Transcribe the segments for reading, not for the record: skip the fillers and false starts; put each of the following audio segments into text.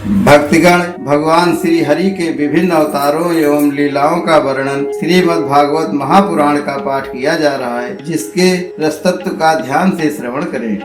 भक्तिगण भगवान श्री हरि के विभिन्न अवतारों एवं लीलाओं का वर्णन श्रीमद् भागवत महापुराण का पाठ किया जा रहा है, जिसके रसतत्व का ध्यान से श्रवण करें।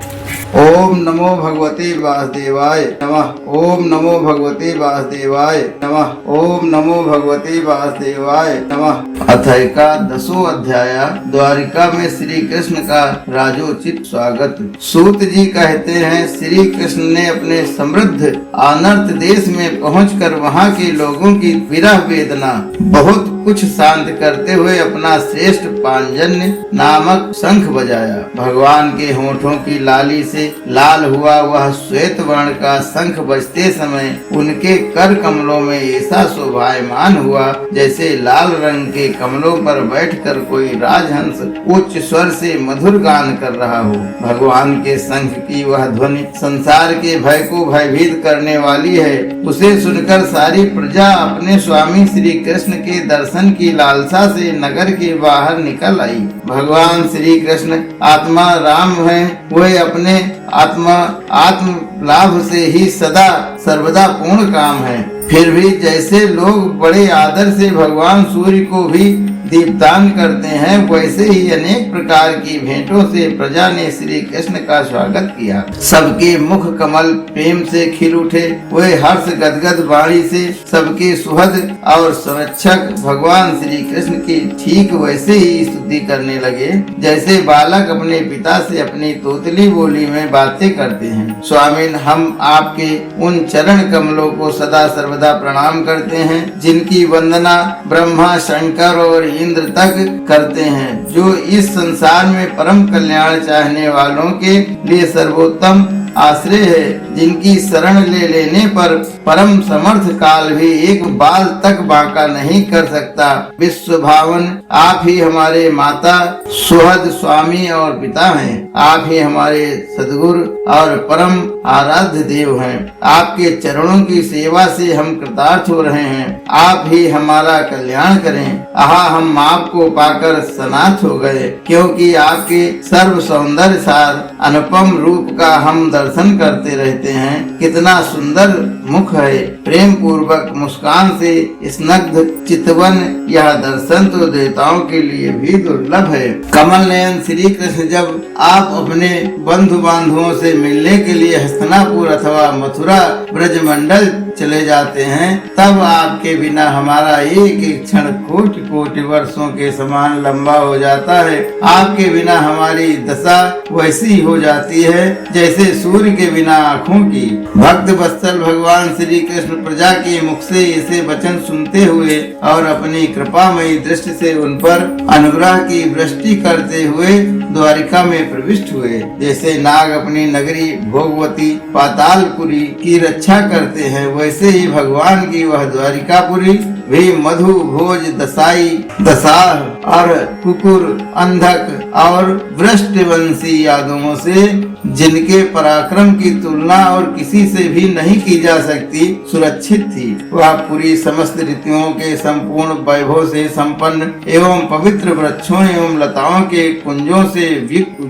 ओम नमो भगवते वासुदेवाय नमः। ओम नमो भगवते वासुदेवाय नमः। ओम नमो भगवते वासुदेवाय नमः। अथ एकादशो अध्याय। द्वारिका में श्री कृष्ण का राजोचित स्वागत। सूत जी कहते हैं, श्री कृष्ण ने अपने समृद्ध अनर्थ देश में पहुंचकर वहां के लोगों की विरह वेदना बहुत कुछ शांत करते हुए अपना श्रेष्ठ पांजन्य नामक शंख बजाया। भगवान के होठों की लाली से लाल हुआ वह श्वेत वर्ण का शंख बजते समय उनके कर कमलों में ऐसा शोभायमान हुआ जैसे लाल रंग के कमलों पर बैठकर कोई राजहंस उच्च स्वर से मधुर गान कर रहा हो। भगवान के शंख की वह ध्वनि संसार के भय को भयभीत करने वाली है। उसे सुनकर सारी प्रजा अपने स्वामी श्री कृष्ण के दर्शन की लालसा से नगर के बाहर निकल आई। भगवान श्री कृष्ण आत्मा राम है, वे अपने आत्म लाभ से ही सदा सर्वदा पूर्ण काम है। फिर भी जैसे लोग बड़े आदर से भगवान सूर्य को भी दीपदान करते हैं, वैसे ही अनेक प्रकार की भेंटों से प्रजा ने श्री कृष्ण का स्वागत किया। सबके मुख कमल प्रेम से खिल उठे। वे हर्ष गदगद वाणी से सबके सुहृद और संरक्षक भगवान श्री कृष्ण की ठीक वैसे ही स्तुति करने लगे जैसे बालक अपने पिता से अपनी तोतली बोली में बातें करते हैं। स्वामिन, हम आपके उन चरण कमलों को सदा सर्वदा प्रणाम करते हैं जिनकी वंदना ब्रह्मा, शंकर और इंद्र तक करते हैं, जो इस संसार में परम कल्याण चाहने वालों के लिए सर्वोत्तम आश्रय है, जिनकी शरण ले लेने पर परम समर्थ काल भी एक बाल तक बांका नहीं कर सकता। विश्व भावन आप ही हमारे माता, सुहृद, स्वामी और पिता हैं। आप ही हमारे सद्गुरु और परम आराध्य देव हैं। आपके चरणों की सेवा से हम कृतार्थ हो रहे हैं। आप ही हमारा कल्याण करें। आहा, हम आपको पाकर सनाथ हो गए, क्योंकि आपके सर्व सौंदर्य सार अनुपम रूप का हम दर्शन करते रहते हैं। कितना सुंदर मुख है। प्रेम पूर्वक मुस्कान से स्निग्ध चितवन यह दर्शन तो देवताओं के लिए भी दुर्लभ है। कमल नयन श्री कृष्ण जब आप अपने बंधु बांधवों से मिलने के लिए हस्तिनापुर अथवा मथुरा ब्रजमंडल चले जाते हैं, तब आपके बिना हमारा एक एक क्षण कोटि कोटि वर्षों के समान लंबा हो जाता है। आपके बिना हमारी दशा वैसी हो जाती है जैसे सूर्य के बिना आँखों की। भक्त वत्सल भगवान श्री कृष्ण प्रजा के मुख से ऐसे वचन सुनते हुए और अपनी कृपामयी दृष्टि से उन पर अनुग्रह की वृष्टि करते हुए द्वारिका में प्रविष्ट हुए। जैसे नाग अपनी नगरी भोगवती पातालपुरी की रक्षा करते हैं, वैसे ही भगवान की वह द्वारिकापुरी भी मधु, भोज, दसाई, दसाह और कुकुर, अंधक और वृष्टिवंशी यादवों से, जिनके पराक्रम की तुलना और किसी से भी नहीं की जा सकती, सुरक्षित थी। वह पूरी समस्त ऋतुओं के संपूर्ण वैभव से संपन्न एवं पवित्र वृक्षों एवं लताओं के कुंजों से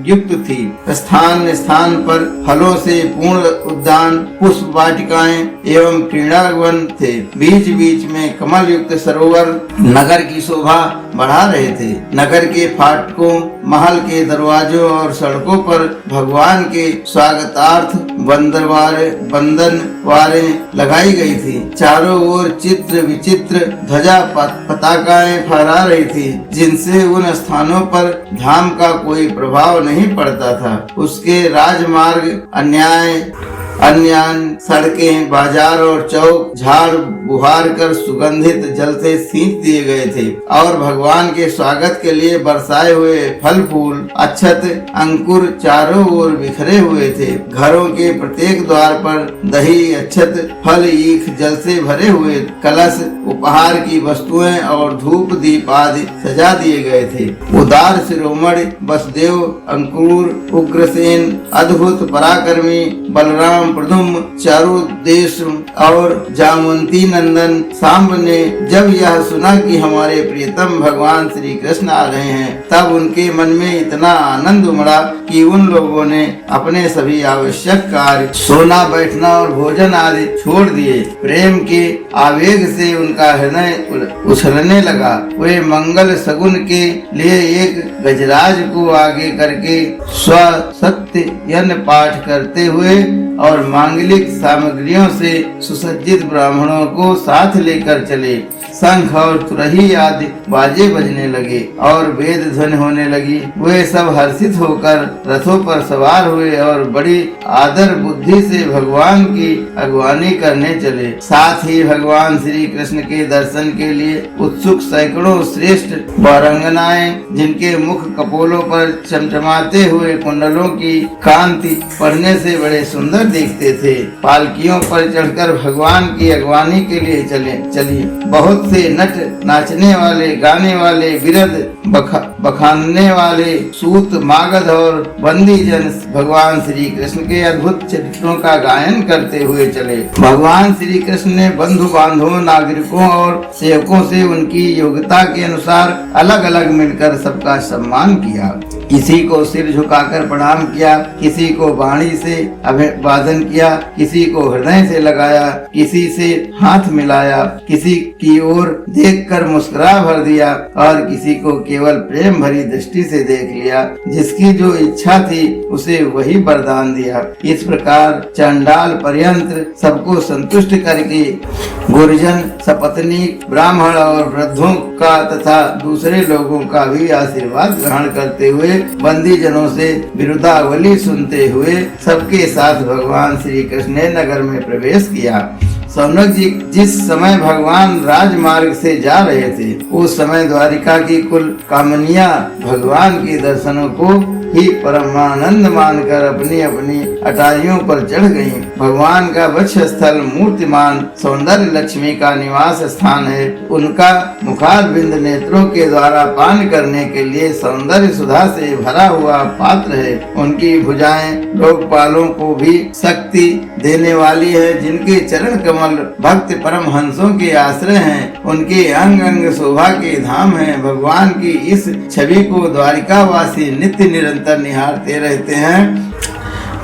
युक्त थी। स्थान स्थान पर फलों से पूर्ण उद्यान, पुष्प वाटिकाएं एवं क्रीड़ावन थे। बीच बीच में कमल युक्त सरोवर नगर की शोभा बढ़ा रहे थे। नगर के फाटकों, महल के दरवाजों और सड़कों पर भगवान के स्वागतार्थ बंदन वारें लगाई गई थी। चारों ओर चित्र विचित्र ध्वजा पताकाएं फहरा रही थी, जिनसे उन स्थानों पर धाम का कोई प्रभाव नहीं पड़ता था। उसके राजमार्ग, अन्य सड़कें, बाजार और चौक झाड़ बुहार कर सुगंधित जल से सींच दिए गए थे और भगवान के स्वागत के लिए बरसाए हुए फल फूल, अक्षत, अंकुर चारों ओर बिखरे हुए थे। घरों के प्रत्येक द्वार पर दही, अक्षत, फल, ईख, जल से भरे हुए कलश उपहार की वस्तुएं और धूप दीप आदि सजा दिए गए थे। उदार शिरोमणि वसुदेव, अंकुर, उग्रसेन, अद्भुत पराक्रमी बलराम, प्रद्युम्न, चारुदेश और जामवंती नंदन सांब ने जब यह सुना कि हमारे प्रियतम भगवान श्री कृष्ण आ रहे हैं, तब उनके मन में इतना आनंद उमड़ा कि उन लोगों ने अपने सभी आवश्यक कार्य, सोना बैठना और भोजन आदि छोड़ दिए। प्रेम के आवेग से उनका हृदय उछलने लगा। वे मंगल सगुन के लिए एक गजराज को आगे करके स्वसत्य यज्ञ पाठ करते हुए और मांगलिक सामग्रियों से सुसज्जित ब्राह्मणों को साथ लेकर चले। शंख और तुरही आदि बाजे बजने लगे और वेद ध्वनि होने लगी। वे सब हर्षित होकर रथों पर सवार हुए और बड़ी आदर बुद्धि से भगवान की अगवानी करने चले। साथ ही भगवान श्री कृष्ण के दर्शन के लिए उत्सुक सैकड़ों श्रेष्ठ वारंगनाएं, जिनके मुख कपोलों पर चमचमाते हुए कुंडलों की कांति पड़ने से बड़े सुंदर दिखते थे, पालकियों पर चढ़कर भगवान की अगवानी के लिए चली। बहुत से नट, नाचने वाले, गाने वाले, विरध, बखानने वाले, सूत, मागध और बंदी जन भगवान श्री कृष्ण के अद्भुत चरित्रों का गायन करते हुए चले। भगवान श्री कृष्ण ने बंधु बांधवों, नागरिकों और सेवकों से उनकी योग्यता के अनुसार अलग अलग मिलकर सबका सम्मान किया। किसी को सिर झुकाकर प्रणाम किया, किसी को वाणी से अभिवादन किया, किसी को हृदय से लगाया, किसी से हाथ मिलाया, किसी की ओर देखकर मुस्कुरा भर दिया और किसी को केवल प्रेम भरी दृष्टि से देख लिया। जिसकी जो इच्छा थी उसे वही वरदान दिया। इस प्रकार चंडाल पर्यंत सबको संतुष्ट करके गुरजन, सपत्नीक, ब्राह्मण और वृद्धों का तथा दूसरे लोगों का भी आशीर्वाद ग्रहण करते हुए बंदी जनों से विरुद्धावली सुनते हुए सबके साथ भगवान श्री कृष्ण ने नगर में प्रवेश किया। सौनक जी जिस समय भगवान राजमार्ग से जा रहे थे, उस समय द्वारिका की कुल कामनियां भगवान के दर्शनों को ही परमानंद मानकर अपनी अपनी अटारियों पर चढ़ गईं। भगवान का वक्ष स्थल मूर्तिमान सौंदर्य लक्ष्मी का निवास स्थान है। उनका मुखारबिंद नेत्रों के द्वारा पान करने के लिए सौंदर्य सुधा से भरा हुआ पात्र है। उनकी भुजाएं लोकपालों को भी शक्ति देने वाली है। जिनके चरण कमल भक्त परमहंसों के आश्रय हैं, उनके अंग अंग शोभा के धाम हैं। भगवान की इस छवि को द्वारिका वासी नित्य निरंतर निहारते रहते हैं,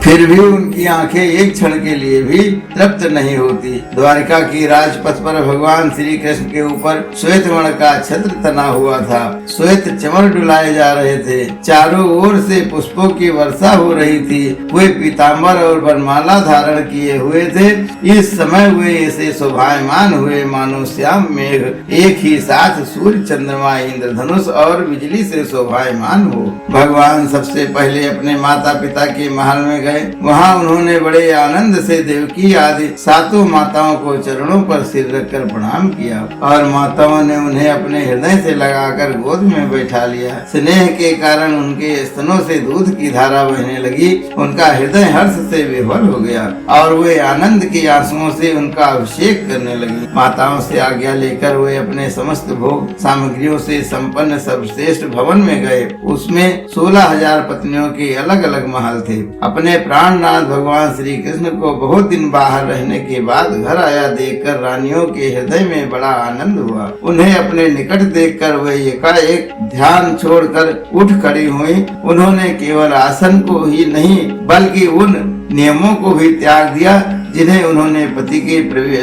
फिर भी उनकी आंखें एक क्षण के लिए भी तृप्त नहीं होती। द्वारिका की राजपथ पर भगवान श्री कृष्ण के ऊपर श्वेत वर्ण का छत्र तना हुआ था। श्वेत चमर डुलाए जा रहे थे। चारों ओर से पुष्पों की वर्षा हो रही थी। वे पीताम्बर और वरमाला धारण किए हुए थे। इस समय वे ऐसे शोभायमान हुए मानो श्याम मेघ एक ही साथ सूर्य, चंद्रमा, इंद्रधनुष और बिजली से शोभायमान हो। भगवान सबसे पहले अपने माता पिता के महल में गए। वहाँ उन्होंने बड़े आनंद से देवकी आदि सातों माताओं को चरणों पर सिर रखकर प्रणाम किया और माताओं ने उन्हें अपने हृदय से लगाकर गोद में बैठा लिया। स्नेह के कारण उनके स्तनों से दूध की धारा बहने लगी। उनका हृदय हर्ष से विभोर हो गया और वे आनंद के आंसुओं से उनका अभिषेक करने लगी। माताओं से आज्ञा लेकर वे अपने समस्त भोग सामग्रियों से संपन्न सर्वश्रेष्ठ भवन में गए। उसमें 16,000 पत्नियों के अलग अलग महल थे। अपने प्राणनाथ भगवान श्री कृष्ण को बहुत दिन बाहर रहने के बाद घर आया देखकर रानियों के हृदय में बड़ा आनंद हुआ। उन्हें अपने निकट देखकर वे एकाएक ध्यान छोड़कर उठ खड़ी हुई। उन्होंने केवल आसन को ही नहीं बल्कि उन नियमों को भी त्याग दिया जिन्हें उन्होंने पति के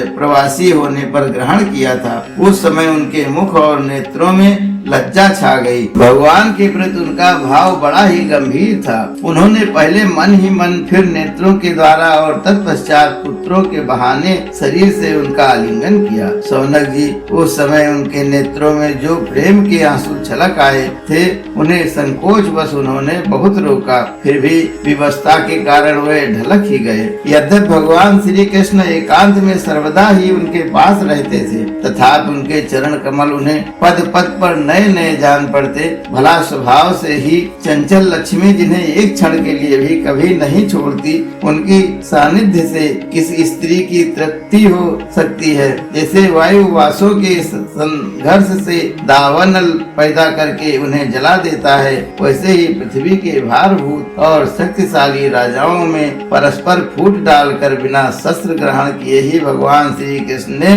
प्रवासी होने पर ग्रहण किया था। उस समय उनके मुख और नेत्रों में लज्जा छा गई। भगवान के प्रति उनका भाव बड़ा ही गंभीर था। उन्होंने पहले मन ही मन, फिर नेत्रों के द्वारा और तत्पश्चात पुत्रों के बहाने शरीर से उनका आलिंगन किया। सौनक जी उस समय उनके नेत्रों में जो प्रेम के आंसू छलक आए थे, उन्हें संकोच बस उन्होंने बहुत रोका, फिर भी विवशता के कारण वे ढलक ही गए। यद्यपि भगवान श्री कृष्ण एकांत में सर्वदा ही उनके पास रहते थे, तथापि उनके चरण कमल उन्हें पद पद पर नए नए जान पड़ते। भला स्वभाव से ही चंचल लक्ष्मी, जिन्हें एक क्षण के लिए भी कभी नहीं छोड़ती, उनकी सानिध्य से किसी स्त्री की तृप्ति हो सकती है। जैसे वायु वासों के संघर्ष से दावानल पैदा करके उन्हें जला देता है, वैसे ही पृथ्वी के भारभूत और शक्तिशाली राजाओं में परस्पर फूट डालकर बिना शस्त्र ग्रहण किए ही भगवान श्री कृष्ण ने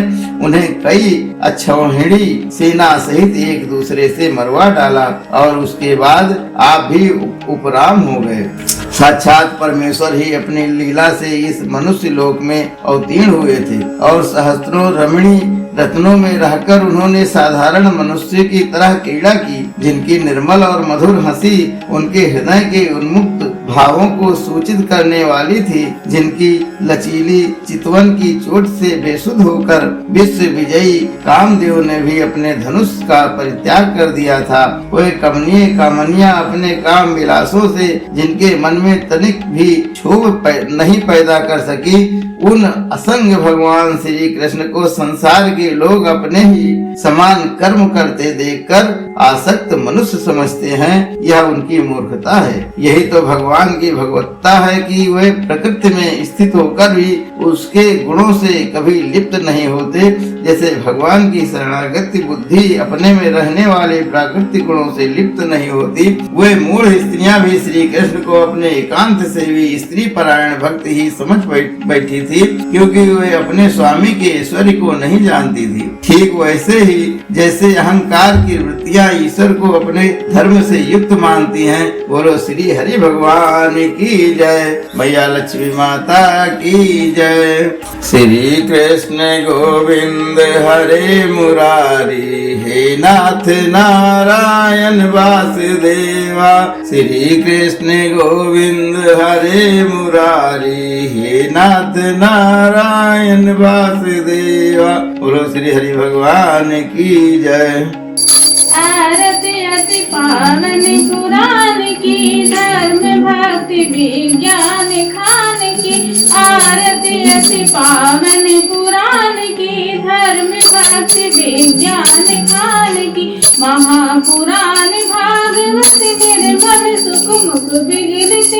उन्हें कई अक्षौहिणी सेना सहित एक दूसरे से मरवा डाला और उसके बाद आप भी उपराम हो गए। साक्षात परमेश्वर ही अपनी लीला से इस मनुष्य लोक में अवतीर्ण हुए थे और सहस्त्रों रमणी रत्नों में रहकर उन्होंने साधारण मनुष्य की तरह क्रीड़ा की, जिनकी निर्मल और मधुर हंसी उनके हृदय के उन्मुक्त भावों को सूचित करने वाली थी, जिनकी लचीली चितवन की चोट से बेसुध होकर विश्व विजयी कामदेव ने भी अपने धनुष का परित्याग कर दिया था। वे कमनीय कामनिया अपने काम विलासों से जिनके मन में तनिक भी क्षोभ नहीं पैदा कर सकी, उन असंग भगवान श्री कृष्ण को संसार के लोग अपने ही समान कर्म करते देखकर आसक्त मनुष्य समझते हैं। यह उनकी मूर्खता है। यही तो भगवान की भगवत्ता है कि वे प्रकृति में स्थित होकर भी उसके गुणों से कभी लिप्त नहीं होते। जैसे भगवान की शरणागति बुद्धि अपने में रहने वाले प्राकृतिक गुणों से लिप्त नहीं होती, वे मूढ़ स्त्रियां भी श्री कृष्ण को अपने एकांत से भी स्त्री परायण भक्त ही समझ बैठी थी, क्योंकि वे अपने स्वामी के ऐश्वर्य को नहीं जानती थी। ठीक वैसे ही जैसे अहंकार की वृत्तियां ईश्वर को अपने धर्म से युक्त मानती हैं। बोलो श्री हरि भगवान की जय, मैया लक्ष्मी माता की जय। श्री कृष्ण गोविंद हरे मुरारी, हे नाथ नारायण वासुदेवा। श्री कृष्ण गोविंद हरे मुरारी, हे नाथ नारायण वासुदेवा। बोलो श्री हरि भगवान की जय। आरती अति पावन पुराण की, धर्म भक्ति विज्ञान खान की। आरती अति पावन पुराण की, धर्म भक्ति विज्ञान खान की। महापुराण भागवत निर्मल सुख मुख विगिलित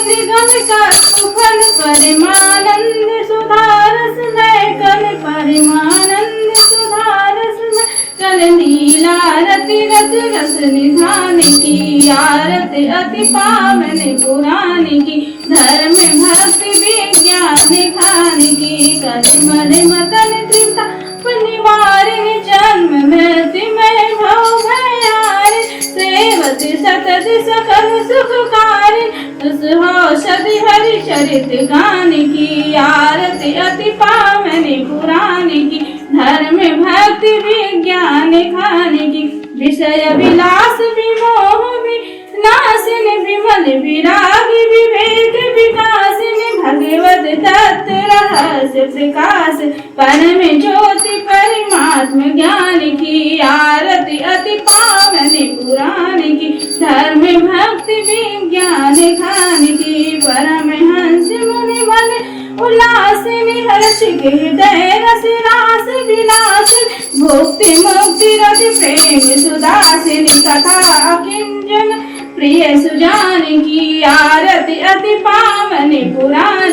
निगम का सुफल परमानंद सुधारस में कल परमानंद सुधारस में कल नीला रति रस रस निधान की। आरती अति पावन पुराण की, धर्म भक्ति विज्ञान खान की। कलिमल मदन त्रिता निवारिणी, जन्म मृत्यु में भव भयारि। सेवति सतति सकल सुखकारी, औषधि हरि चरित गान की। आरती अति पावन पुराण की, धर्म भक्ति विज्ञान खान की। विषय विलास विमोह विनाशिन, विमल विरागी विवेक विकासिन। भगवत तत्व रहस्य प्रकाश, परम ज्योति परमात्म ज्ञान की। आरती अति पावन पुराण की, धर्म भक्ति विज्ञान खान की। परमहंस मुनि मन उल्लासिनी, हर्ष हृदय रस रास विलासिनी। भक्ति मुक्ति रति प्रेम सुदासिनी, कथा किंजन प्रिय सुजान की। आरती अति पावन पुराण